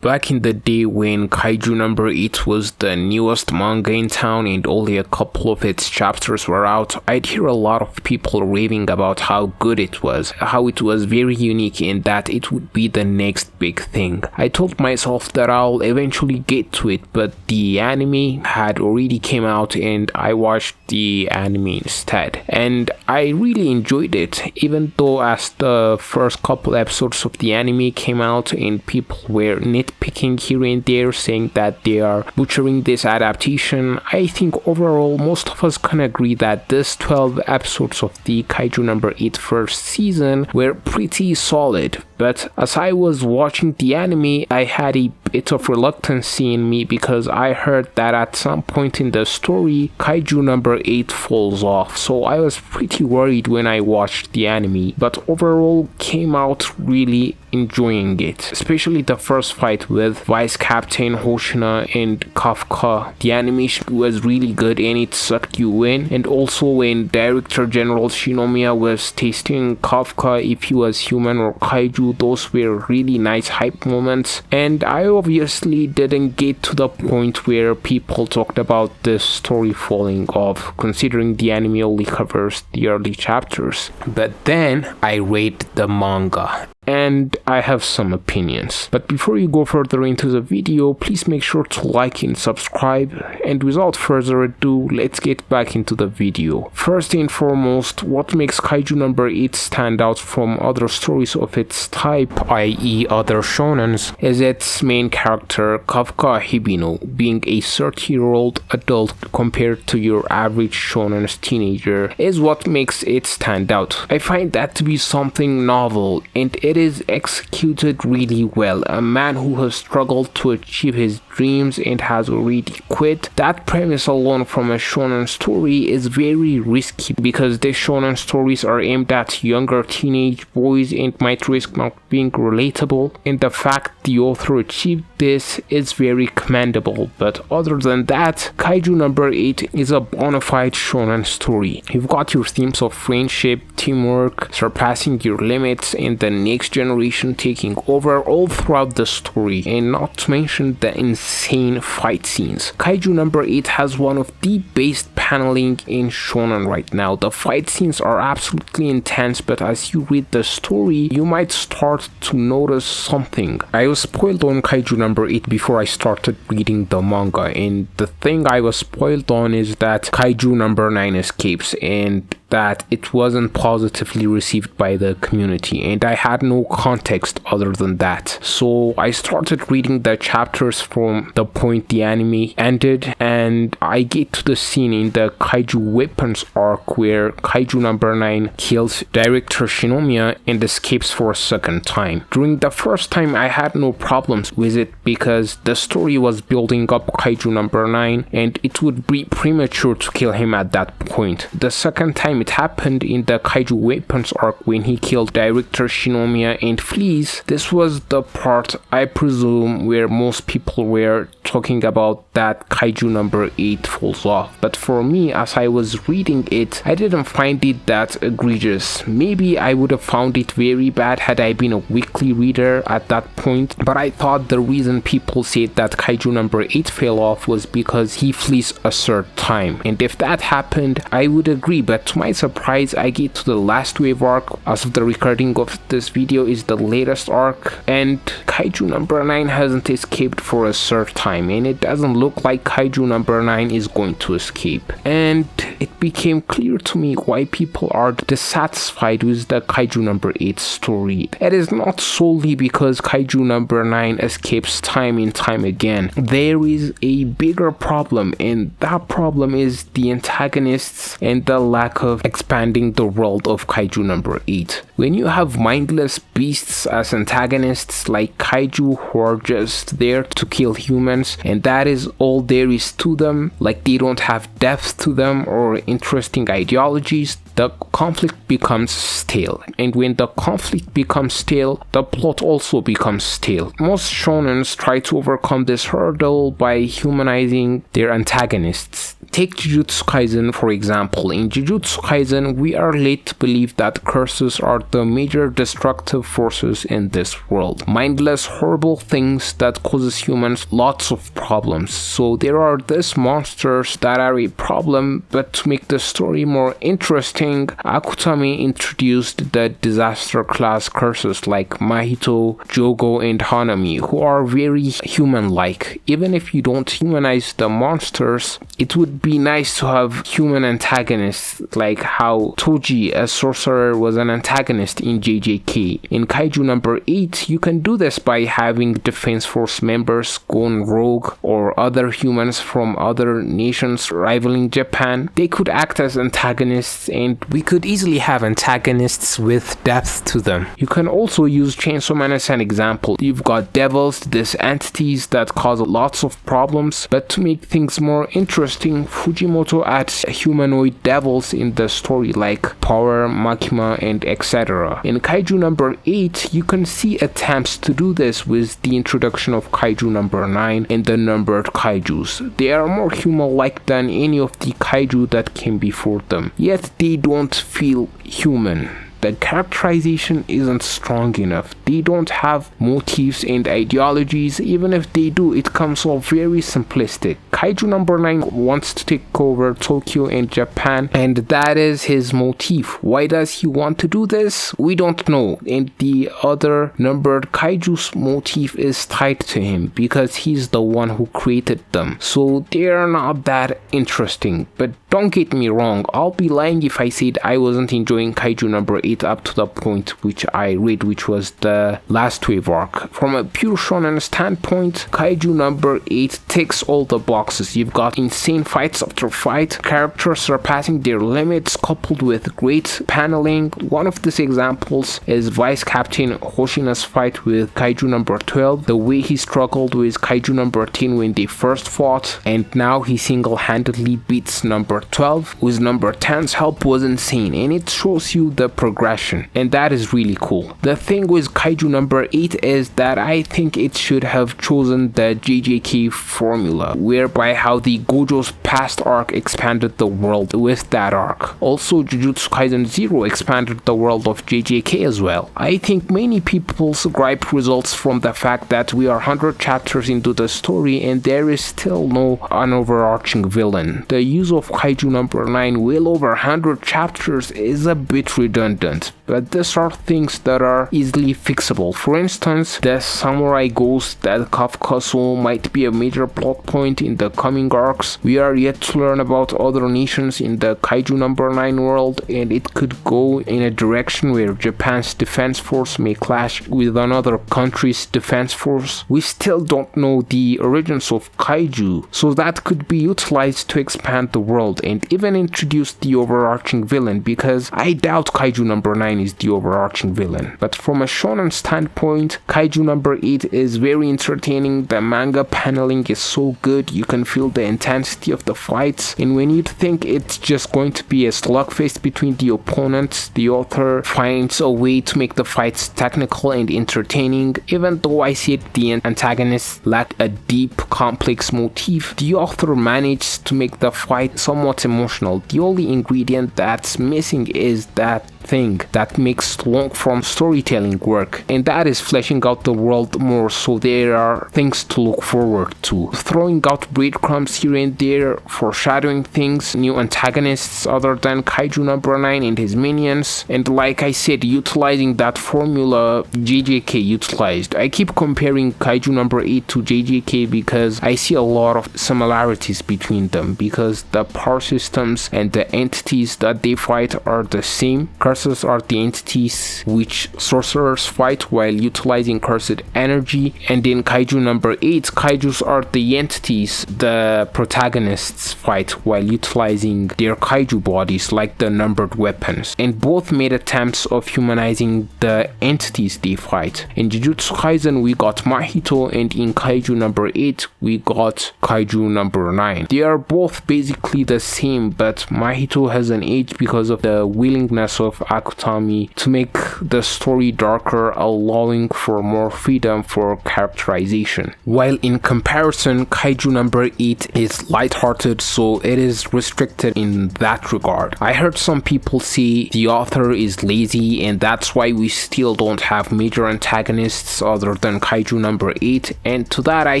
Back in the day when Kaiju No. 8 was the newest manga in town and only a couple of its chapters were out, I'd hear a lot of people raving about how good it was, how it was very unique and that it would be the next big thing. I told myself that I'll eventually get to it, but the anime had already came out and I watched the anime instead. And I really enjoyed it, even though as the first couple episodes of the anime came out and people were nitpicking here and there, saying that they are butchering this adaptation. I think overall most of us can agree that this 12 episodes of the Kaiju No. 8 first season were pretty solid. But as I was watching the anime, I had a bit of reluctancy in me because I heard that at some point in the story, Kaiju No. 8 falls off. So I was pretty worried when I watched the anime, but overall came out really enjoying it, especially the first fight with Vice Captain Hoshina and Kafka. The animation was really good and it sucked you in, and also when Director General Shinomiya was testing Kafka if he was human or kaiju, those were really nice hype moments. And I obviously didn't get to the point where people talked about the story falling off, considering the anime only covers the early chapters. But then I read the manga and I have some opinions. But before you go further into the video, please make sure to like and subscribe, and without further ado, let's get back into the video. First and foremost, what makes Kaiju No. 8 stand out from other stories of its type, i.e. other shonens, is its main character Kafka Hibino being a 30-year-old adult compared to your average shonen's teenager is what makes it stand out. I find that to be something novel, and it is executed really well. A man who has struggled to achieve his dreams and has already quit. That premise alone from a shonen story is very risky because the shonen stories are aimed at younger teenage boys and might risk not being relatable, and the fact the author achieved this is very commendable. But other than that, Kaiju No. 8 is a bona fide shonen story. You've got your themes of friendship, teamwork, surpassing your limits, and the next generation taking over all throughout the story, and not to mention the insane fight scenes. Kaiju No. 8 has one of the best paneling in shonen right now. The fight scenes are absolutely intense, but as you read the story, you might start to notice something. I was spoiled on Kaiju No. 8 before I started reading the manga, and the thing I was spoiled on is that Kaiju No. 9 escapes and that it wasn't positively received by the community, and I had no context other than that. So I started reading the chapters from the point the anime ended, and I get to the scene in the Kaiju Weapons arc where Kaiju No. 9 kills Director Shinomiya and escapes for a second time. During the first time I had no problems with it because the story was building up Kaiju No. 9 and it would be premature to kill him at that point. The second time it happened in the Kaiju Weapons arc when he killed Director Shinomiya and flees. This was the part, I presume, where most people were talking about that Kaiju No. 8 falls off. But for me, as I was reading it, I didn't find it that egregious. Maybe I would have found it very bad had I been a weekly reader at that point, but I thought the reason people said that Kaiju No. 8 fell off was because he flees a third time. And if that happened, I would agree, but to my surprise, I get to the last wave arc. As of the recording of this video is the latest arc, and Kaiju No. 9 hasn't escaped for a third time, and it doesn't look like Kaiju No. 9 is going to escape. And it became clear to me why people are dissatisfied with the Kaiju No. 8 story. It is not solely because Kaiju No. 9 escapes time and time again. There is a bigger problem, and that problem is the antagonists and the lack of expanding the world of Kaiju No. 8. When you have mindless beasts as antagonists like kaiju who are just there to kill humans, and that is all there is to them, like they don't have depth to them or interesting ideologies, the conflict becomes stale. And when the conflict becomes stale, the plot also becomes stale. Most shonens try to overcome this hurdle by humanizing their antagonists. Take Jujutsu Kaisen for example. In Jujutsu Kaisen, we are led to believe that curses are the major destructive forces in this world. Mindless, horrible things that causes humans lots of problems. So there are these monsters that are a problem, but to make the story more interesting, Akutami introduced the disaster class curses like Mahito, Jogo, and Hanami, who are very human-like. Even if you don't humanize the monsters, it would be nice to have human antagonists, like how Toji, a sorcerer, was an antagonist in JJK. In Kaiju number 8, you can do this by having Defense Force members gone rogue or other humans from other nations rivaling Japan. They could act as antagonists, and we could easily have antagonists with depth to them. You can also use Chainsaw Man as an example. You've got devils, these entities that cause lots of problems, but to make things more interesting, Fujimoto adds humanoid devils in the story like Power, Makima, and etc. In Kaiju number 8, you can see attempts to do this with the introduction of Kaiju number 9 and the numbered kaijus. They are more human-like than any of the kaiju that came before them, yet they don't feel human. The characterization isn't strong enough. They don't have motives and ideologies. Even if they do, it comes off very simplistic. Kaiju number 9 wants to take over Tokyo and Japan, and that is his motif. Why does he want to do this? We don't know. And the other numbered kaiju's motif is tied to him because he's the one who created them. So they're not that interesting. But don't get me wrong, I'll be lying if I said I wasn't enjoying Kaiju number 8 up to the point which I read, which was the last wave arc. From a pure shonen standpoint, Kaiju number 8 ticks all the boxes. You've got insane fights after fight, characters surpassing their limits coupled with great paneling. One of these examples is Vice Captain Hoshina's fight with Kaiju number 12, the way he struggled with Kaiju number 10 when they first fought, and now he single-handedly beats number 12 with number 10's help was insane, and it shows you the progression, and that is really cool. The thing with Kaiju number 8 is that I think it should have chosen the JJK formula, whereby how the Gojo's past arc expanded the world with that arc. Also, Jujutsu Kaisen 0 expanded the world of JJK as well. I think many people's gripe results from the fact that we are 100 chapters into the story and there is still no an overarching villain. The use of Kaiju number 9 well over 100 chapters is a bit redundant, but these are things that are easily fixable. For instance, the samurai ghost that Kafka saw might be a major plot point in the coming arcs. We are yet to learn about other nations in the Kaiju number 9 world, and it could go in a direction where Japan's defense force may clash with another country's defense force. We still don't know the origins of Kaiju, so that could be utilized to expand the world and even introduce the overarching villain, because I doubt Kaiju number 9 is the overarching villain. But from a shonen standpoint, Kaiju number 8 is very entertaining. The manga paneling is so good, you can feel the intensity of the fights, and when you think it's just going to be a slugfest between the opponents, the author finds a way to make the fights technical and entertaining. Even though I said the antagonists lack a deep, complex motif, the author managed to make the fight somewhat emotional. The only ingredient that's missing is that thing that makes long-form storytelling work, and that is fleshing out the world more, so there are things to look forward to. Throwing out breadcrumbs here and there, foreshadowing things, new antagonists other than Kaiju number 9 and his minions, and like I said, utilizing that formula JJK utilized. I keep comparing Kaiju number 8 to JJK because I see a lot of similarities between them, because the power systems and the entities that they fight are the same. Curses are the entities which sorcerers fight while utilizing cursed energy, and in Kaiju number 8, kaijus are the entities the protagonists fight while utilizing their kaiju bodies like the numbered weapons, and both made attempts of humanizing the entities they fight. In Jujutsu Kaisen we got Mahito, and in Kaiju number 8 we got Kaiju number 9. They are both basically the same, but Mahito has an edge because of the willingness of Akutami to make the story darker, allowing for more freedom for characterization. While in comparison, Kaiju number 8 is lighthearted, so it is restricted in that regard. I heard some people say the author is lazy and that's why we still don't have major antagonists other than Kaiju number 8, and to that I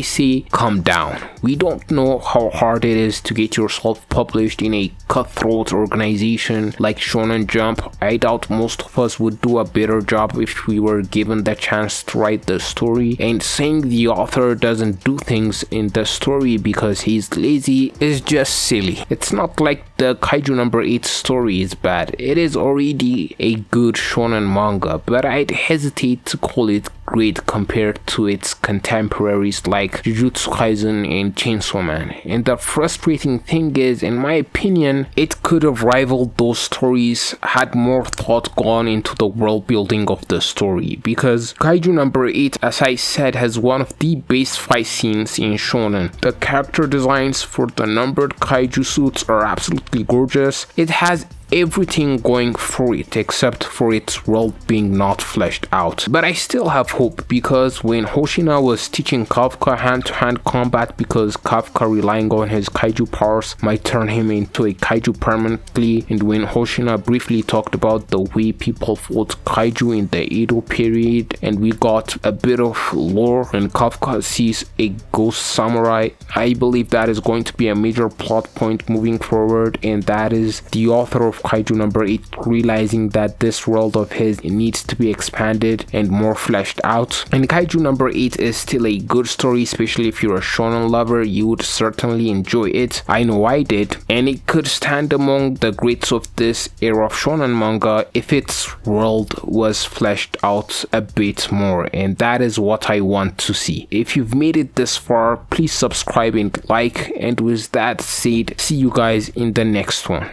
say, calm down. We don't know how hard it is to get yourself published in a cutthroat organization like Shonen Jump. I doubt most of us would do a better job if we were given the chance to write the story, and saying the author doesn't do things in the story because he's lazy is just silly. It's not like the Kaiju number 8 story is bad. It is already a good shonen manga, but I'd hesitate to call it great compared to its contemporaries like Jujutsu Kaisen and Chainsaw Man. And the frustrating thing is, in my opinion, it could have rivaled those stories had more thought gone into the world building of the story, because Kaiju number 8, as I said, has one of the best fight scenes in shonen. The character designs for the numbered kaiju suits are absolutely gorgeous. It has everything going for it except for its world being not fleshed out. But I still have hope, because when Hoshina was teaching Kafka hand-to-hand combat, because Kafka relying on his kaiju powers might turn him into a kaiju permanently, and when Hoshina briefly talked about the way people fought kaiju in the Edo period, and we got a bit of lore and Kafka sees a ghost samurai, I believe that is going to be a major plot point moving forward, and that is the author of Kaiju number 8 realizing that this world of his needs to be expanded and more fleshed out. And Kaiju number 8 is still a good story, especially if you're a shonen lover. You would certainly enjoy it. I know I did, and it could stand among the greats of this era of shonen manga if its world was fleshed out a bit more, and that is what I want to see. If you've made it this far, please subscribe and like, and with that said, see you guys in the next one.